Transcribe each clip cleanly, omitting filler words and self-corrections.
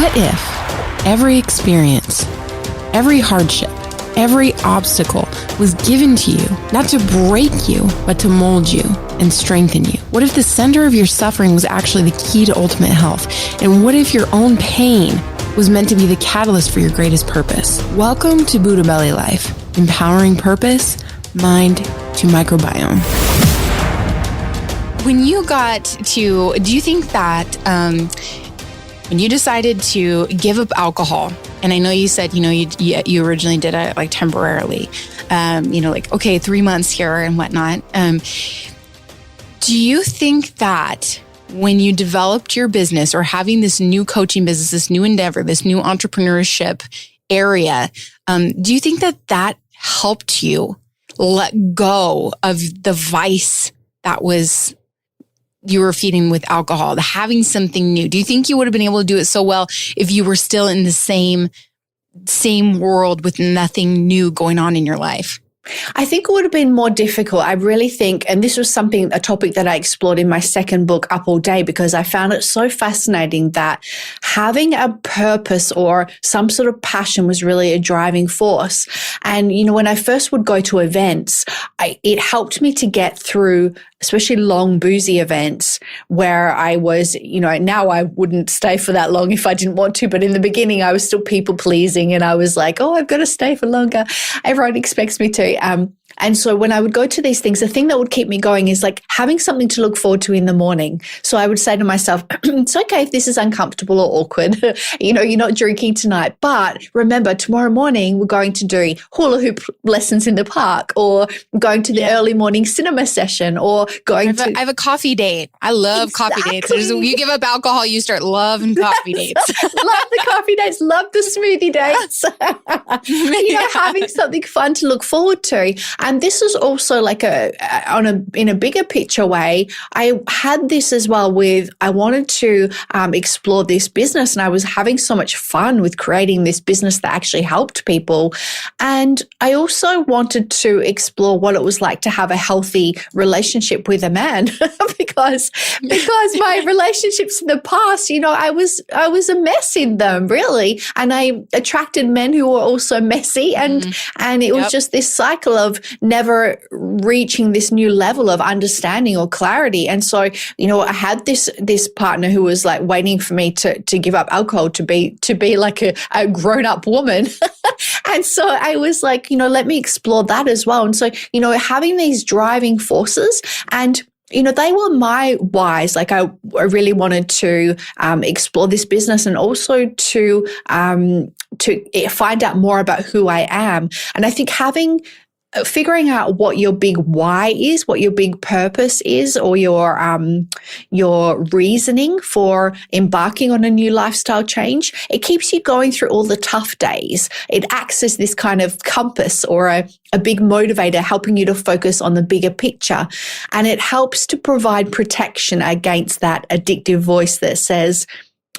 What if every experience, every hardship, every obstacle was given to you, not to break you, but to mold you and strengthen you? What if the center of your suffering was actually the key to ultimate health? And what if your own pain was meant to be the catalyst for your greatest purpose? Welcome to Buddha Belly Life, empowering purpose, mind to microbiome. When you got to, do you think that when you decided to give up alcohol, and I know you said, you originally did it like temporarily, okay, 3 months here and whatnot. Do you think that when you developed your business or having this new coaching business, this new endeavor, this new entrepreneurship area, do you think that helped you let go of the vice that was you were feeding with alcohol, having something new? Do you think you would have been able to do it so well if you were still in the same world with nothing new going on in your life? I think it would have been more difficult. I really think, and this was a topic that I explored in my second book, Up All Day, because I found it so fascinating that having a purpose or some sort of passion was really a driving force. And, when I first would go to events, it helped me to get through especially long boozy events where I was, now I wouldn't stay for that long if I didn't want to, but in the beginning I was still people pleasing and I was like, oh, I've got to stay for longer. Everyone expects me to. And so when I would go to these things, the thing that would keep me going is like having something to look forward to in the morning. So I would say to myself, it's okay if this is uncomfortable or awkward. You're not drinking tonight, but remember tomorrow morning we're going to do hula hoop lessons in the park or going to the early morning cinema session or I have a coffee date. I love coffee dates. You give up alcohol, you start loving coffee dates. Love the coffee dates. Love the smoothie dates. Having something fun to look forward to. And this is also like in a bigger picture way. I had this as well I wanted to explore this business, and I was having so much fun with creating this business that actually helped people. And I also wanted to explore what it was like to have a healthy relationship with a man because my relationships in the past, I was a mess in them really. And I attracted men who were also messy and it was just this cycle of never reaching this new level of understanding or clarity. And so, I had this partner who was like waiting for me to give up alcohol to be like a grown-up woman. And so I was like, let me explore that as well. And so, having these driving forces and they were my whys. Like I really wanted to explore this business and also to find out more about who I am. And I think figuring out what your big why is, what your big purpose is, or your reasoning for embarking on a new lifestyle change, it keeps you going through all the tough days. It acts as this kind of compass or a big motivator, helping you to focus on the bigger picture. And it helps to provide protection against that addictive voice that says,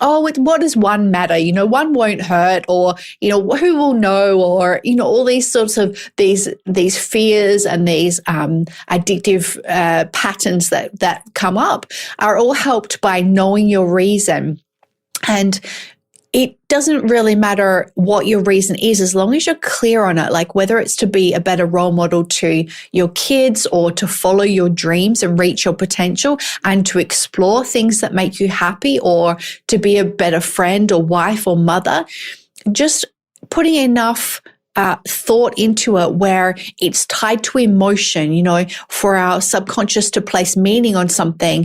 oh, what does one matter? One won't hurt, or, who will know, or, all these sorts of these fears and these addictive patterns that come up are all helped by knowing your reason. And it doesn't really matter what your reason is as long as you're clear on it, like whether it's to be a better role model to your kids or to follow your dreams and reach your potential and to explore things that make you happy or to be a better friend or wife or mother. Just putting enough thought into it where it's tied to emotion, for our subconscious to place meaning on something,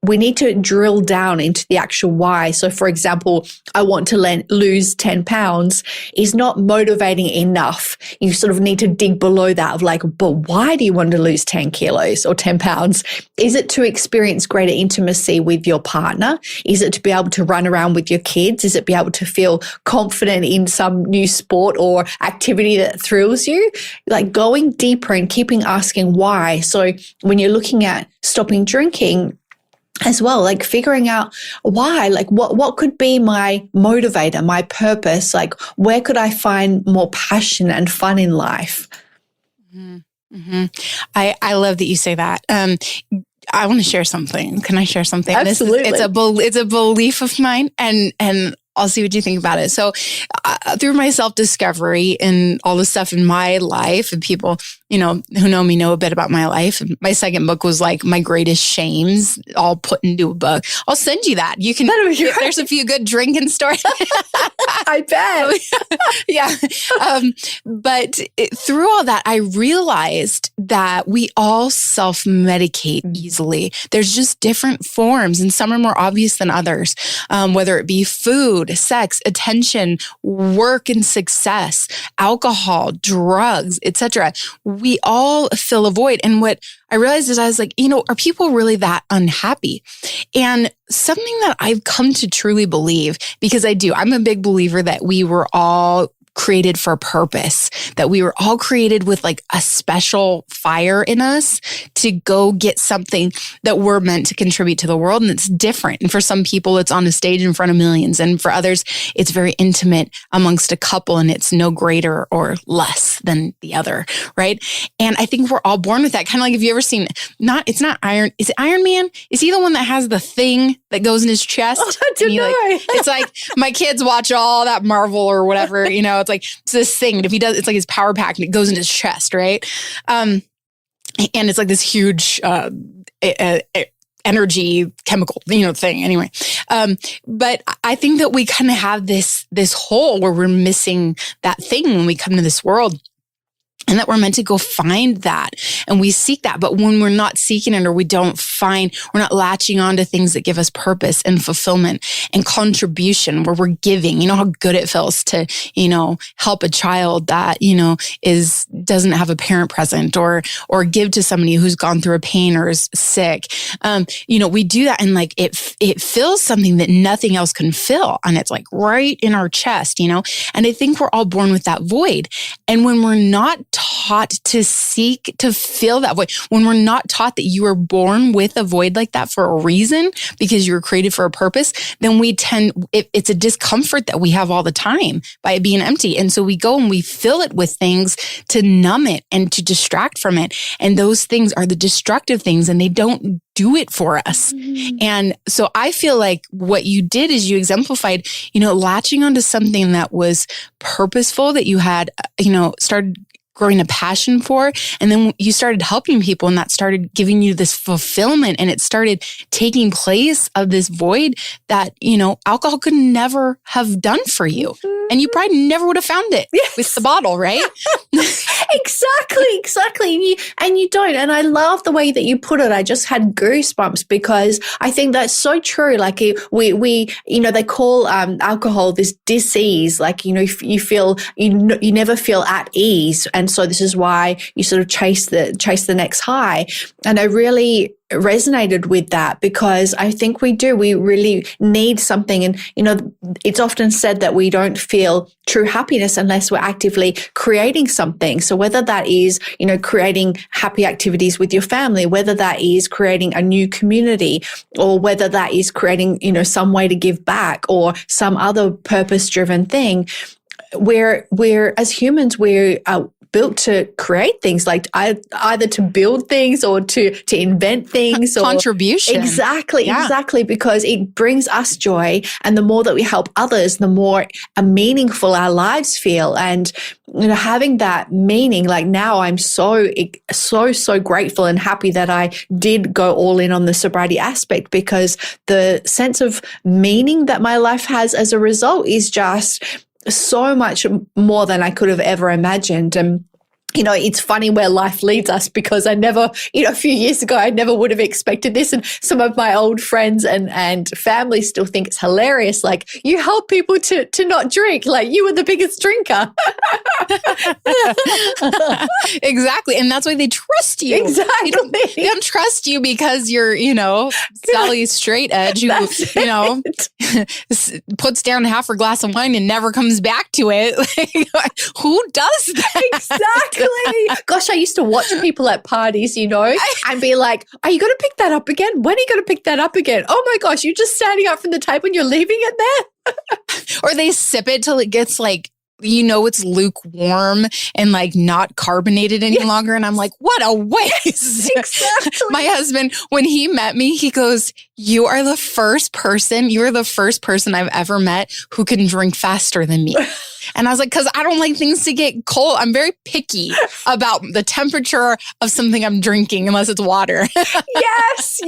we need to drill down into the actual why. So, for example, I want to lose 10 pounds is not motivating enough. You sort of need to dig below that of like, but why do you want to lose 10 kilos or 10 pounds? Is it to experience greater intimacy with your partner? Is it to be able to run around with your kids? Is it be able to feel confident in some new sport or activity that thrills you? Like going deeper and keeping asking why. So when you're looking at stopping drinking, as well, like figuring out why, like what could be my motivator, my purpose, like where could I find more passion and fun in life? Mm-hmm. I love that you say that. I want to share something. Can I share something? Absolutely. It's a belief of mine, and I'll see what you think about it. So through my self-discovery and all the stuff in my life, and people, who know me know a bit about my life. And my second book was like my greatest shames all put into a book. I'll send you that. You can, there's a few good drinking stories. I bet. Yeah. But through all that, I realized that we all self-medicate easily. There's just different forms, and some are more obvious than others, whether it be food, sex, attention, work and success, alcohol, drugs, etc. We all fill a void. And what I realized is I was like, are people really that unhappy? And something that I've come to truly believe, because I'm a big believer that we were all created for a purpose, that we were all created with like a special fire in us to go get something that we're meant to contribute to the world. And it's different. And for some people, it's on a stage in front of millions. And for others, it's very intimate amongst a couple, and it's no greater or less than the other. Right. And I think we're all born with that. Kind of like, if you ever seen, it's not Iron, is it Iron Man? Is he the one that has the thing that goes in his chest? Oh, I don't know. It's like, my kids watch all that Marvel or whatever, it's like, it's this thing. And if he does, it's like his power pack and it goes into his chest, right? And it's like this huge energy chemical, thing anyway. But I think that we kind of have this hole where we're missing that thing when we come to this world. And that we're meant to go find that, and we seek that. But when we're not seeking it, or we're not latching on to things that give us purpose and fulfillment and contribution, where we're giving, how good it feels to, help a child that, doesn't have a parent present, or give to somebody who's gone through a pain or is sick. We do that, and like it fills something that nothing else can fill. And it's like right in our chest, and I think we're all born with that void. And when we're not taught to seek to fill that void, when we're not taught that you were born with a void like that for a reason, because you were created for a purpose, then it's a discomfort that we have all the time by it being empty. And so we go and we fill it with things to numb it and to distract from it. And those things are the destructive things, and they don't do it for us. Mm-hmm. And so I feel like what you did is you exemplified, latching onto something that was purposeful, that you had, started growing a passion for. And then you started helping people, and that started giving you this fulfillment, and it started taking place of this void that, alcohol could never have done for you. Mm-hmm. And you probably never would have found it with the bottle, right? Exactly. And you don't. And I love the way that you put it. I just had goosebumps, because I think that's so true. Like we they call alcohol this disease. Like, you feel, you never feel at ease. And so this is why you sort of chase the next high. And I really resonated with that, because I think we really need something. And, it's often said that we don't feel true happiness unless we're actively creating something. So whether that is, creating happy activities with your family, whether that is creating a new community, or whether that is creating, some way to give back, or some other purpose-driven thing, we're as humans, we're built to create things, like either to build things or to invent things. Or contribution. Exactly, because it brings us joy. And the more that we help others, the more meaningful our lives feel. And, having that meaning, like now I'm so grateful and happy that I did go all in on the sobriety aspect, because the sense of meaning that my life has as a result is just so much more than I could have ever imagined. And it's funny where life leads us, because I never, a few years ago, I never would have expected this. And some of my old friends and family still think it's hilarious. Like, you help people to not drink, like you were the biggest drinker. Exactly. And that's why they trust you. Exactly. They don't trust you because you're, Sally Straight Edge, who, puts down half her glass of wine and never comes back to it. Who does that? Exactly. Gosh, I used to watch people at parties, and be like, are you going to pick that up again? When are you going to pick that up again? Oh my gosh, you're just standing up from the table and you're leaving it there. Or they sip it till it gets like it's lukewarm and like not carbonated any longer. And I'm like, what a waste. Exactly. My husband, when he met me, he goes, you are the first person I've ever met who can drink faster than me. And I was like, because I don't like things to get cold. I'm very picky about the temperature of something I'm drinking unless it's water. Yes.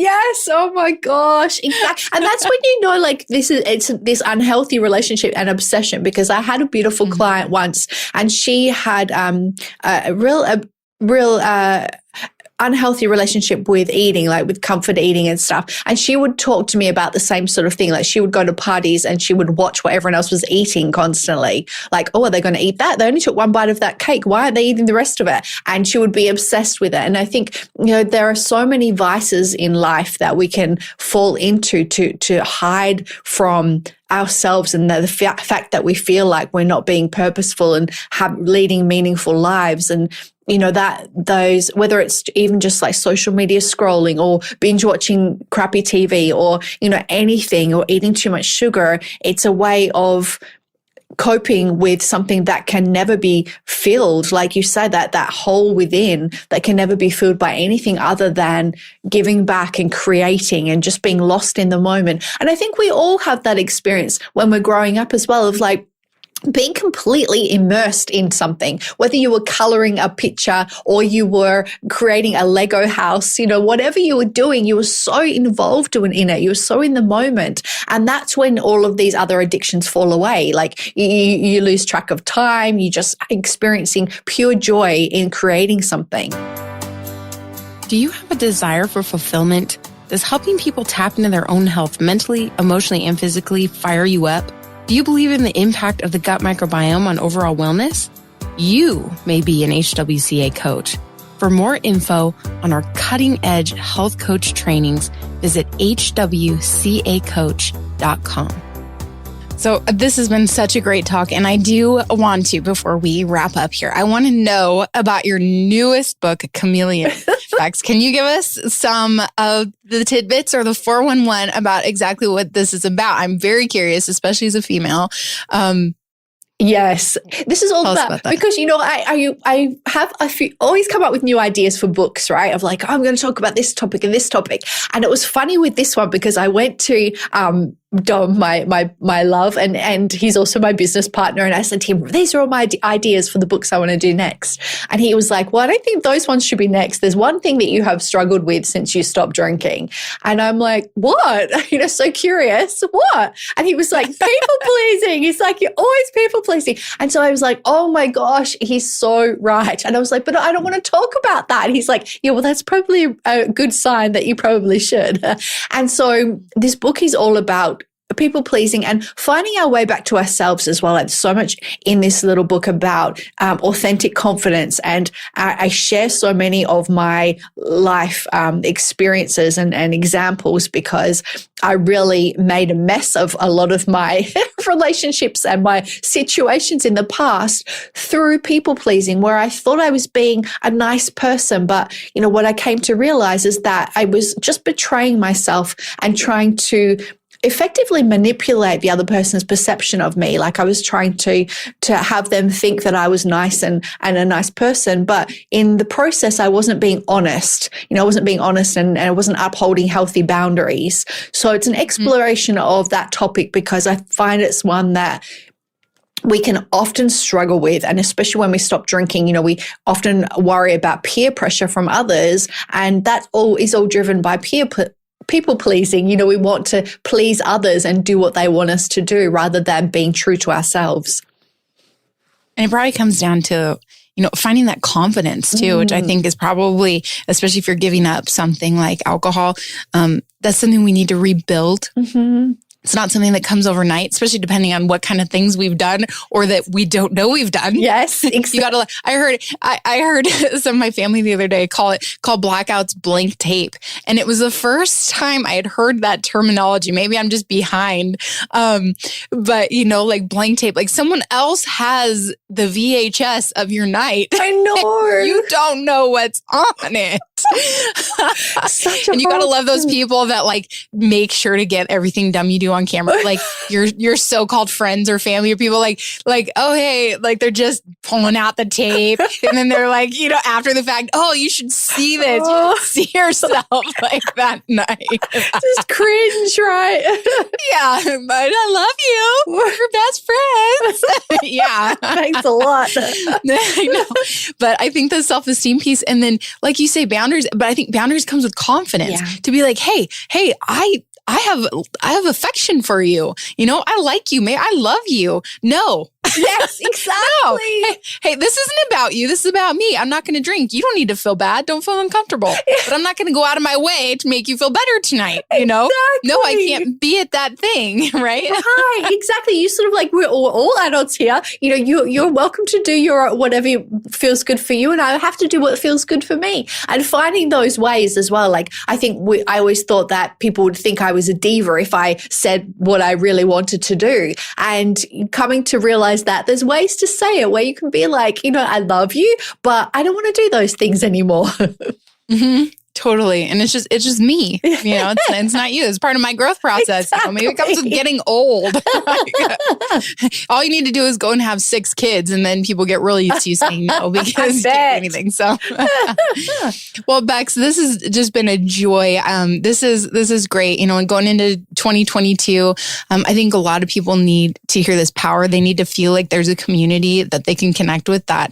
Oh my gosh. Exactly. And that's when you know, like, it's this unhealthy relationship and obsession, because I had a beautiful client once, and she had a real unhealthy relationship with eating, like with comfort eating and stuff. And she would talk to me about the same sort of thing. Like, she would go to parties and she would watch what everyone else was eating constantly. Like, oh, are they going to eat that? They only took one bite of that cake. Why aren't they eating the rest of it? And she would be obsessed with it. And I think, there are so many vices in life that we can fall into to hide from ourselves, and the fact that we feel like we're not being purposeful and leading meaningful lives. And those, whether it's even just like social media scrolling or binge watching crappy TV or, anything, or eating too much sugar, it's a way of coping with something that can never be filled. Like you said, that hole within that can never be filled by anything other than giving back and creating and just being lost in the moment. And I think we all have that experience when we're growing up as well, of like, being completely immersed in something, whether you were coloring a picture or you were creating a Lego house, whatever you were doing, you were so involved in it. You were so in the moment. And that's when all of these other addictions fall away. Like you lose track of time. You're just experiencing pure joy in creating something. Do you have a desire for fulfillment? Does helping people tap into their own health mentally, emotionally, and physically fire you up? Do you believe in the impact of the gut microbiome on overall wellness? You may be an HWCA coach. For more info on our cutting-edge health coach trainings, visit hwcacoach.com. So this has been such a great talk, and I do want to, before we wrap up here, I want to know about your newest book, Chameleon Effects. Can you give us some of the tidbits or the 411 about exactly what this is about? I'm very curious, especially as a female. Yes, this is all about because I have always come up with new ideas for books, right? Of like, I'm going to talk about this topic and this topic, and it was funny with this one because I went to Dom, my love, and he's also my business partner. And I said to him, these are all my ideas for the books I want to do next. And he was like, well, I don't think those ones should be next. There's one thing that you have struggled with since you stopped drinking. And I'm like, what? So curious. What? And he was like, people pleasing. He's like, you're always people pleasing. And so I was like, oh my gosh, he's so right. And I was like, but I don't want to talk about that. And he's like, yeah, well, that's probably a good sign that you probably should. And so this book is all about people pleasing and finding our way back to ourselves as well. There's so much in this little book about authentic confidence. And I share so many of my life experiences and examples because I really made a mess of a lot of my relationships and my situations in the past through people pleasing, where I thought I was being a nice person. But, what I came to realize is that I was just betraying myself and trying to effectively manipulate the other person's perception of me. Like I was trying to have them think that I was nice and a nice person. But in the process, I wasn't being honest. I wasn't being honest and I wasn't upholding healthy boundaries. So it's an exploration of that topic because I find it's one that we can often struggle with. And especially when we stop drinking, we often worry about peer pressure from others. And that is all driven by people pleasing. We want to please others and do what they want us to do rather than being true to ourselves. And it probably comes down to, finding that confidence too, which I think is probably, especially if you're giving up something like alcohol, that's something we need to rebuild. Mm-hmm. It's not something that comes overnight, especially depending on what kind of things we've done or that we don't know we've done. Yes, exactly. You gotta. I heard some of my family the other day call blackouts blank tape, and it was the first time I had heard that terminology. Maybe I'm just behind, but like blank tape, like someone else has the VHS of your night. I know. You don't know what's on it. And you gotta love those people that like make sure to get everything done you do you on camera, like your so-called friends or family or people like, oh, hey, like they're just pulling out the tape. And then they're like, after the fact, oh, you should see this. You should see yourself like that night. Just cringe, right? Yeah, but I love you. We're your best friends. Yeah. Thanks a lot. I know. But I think the self-esteem piece, and then like you say, boundaries, but I think boundaries comes with confidence to be like, hey, I have affection for you. I like you. I love you. No. Yes, exactly. No. Hey, this isn't about you. This is about me. I'm not going to drink. You don't need to feel bad. Don't feel uncomfortable. But I'm not going to go out of my way to make you feel better tonight. Exactly. No, I can't be at that thing. Right? Hi, exactly. You sort of like, we're all adults here. You're welcome to do your whatever feels good for you. And I have to do what feels good for me. And finding those ways as well. Like, I think I always thought that people would think I was a diva if I said what I really wanted to do. And coming to realize that there's ways to say it where you can be like, I love you, but I don't want to do those things anymore. Mm-hmm. Totally. And it's just me, it's not you. It's part of my growth process. Exactly. Maybe it comes with getting old. All you need to do is go and have 6 kids, and then people get really used to you saying no because you can't do anything. So, well, Bex, this has just been a joy. This is great. And going into 2022, I think a lot of people need to hear this power. They need to feel like there's a community that they can connect with, that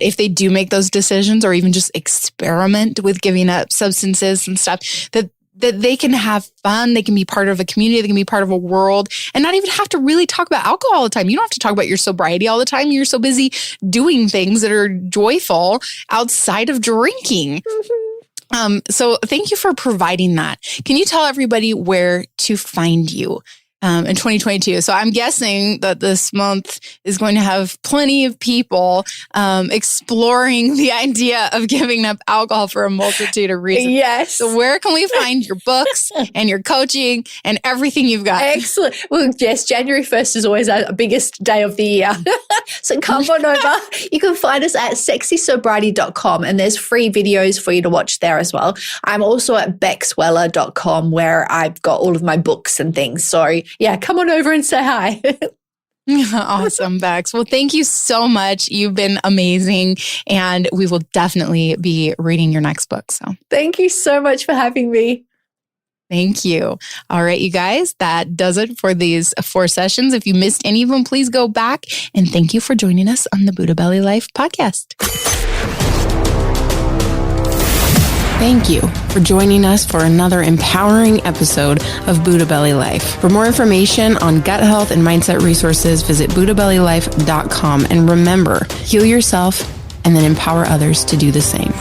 if they do make those decisions or even just experiment with giving up substances and stuff, that they can have fun. They can be part of a community. They can be part of a world and not even have to really talk about alcohol all the time. You don't have to talk about your sobriety all the time. You're so busy doing things that are joyful outside of drinking. Mm-hmm. So thank you for providing that. Can you tell everybody where to find you in 2022? So I'm guessing that this month is going to have plenty of people exploring the idea of giving up alcohol for a multitude of reasons. Yes. So where can we find your books and your coaching and everything you've got? Excellent. Well, yes, January 1st is always our biggest day of the year. So come on over. You can find us at sexysobriety.com, and there's free videos for you to watch there as well. I'm also at bexweller.com, where I've got all of my books and things. So yeah, come on over and say hi. Awesome, Bex. Well, thank you so much. You've been amazing, and we will definitely be reading your next book. So thank you so much for having me. Thank you. All right, you guys, that does it for these 4 sessions. If you missed any of them, please go back, and thank you for joining us on the Buddha Belly Life podcast. Thank you for joining us for another empowering episode of Buddha Belly Life. For more information on gut health and mindset resources, visit buddhabellylife.com. And remember, heal yourself and then empower others to do the same.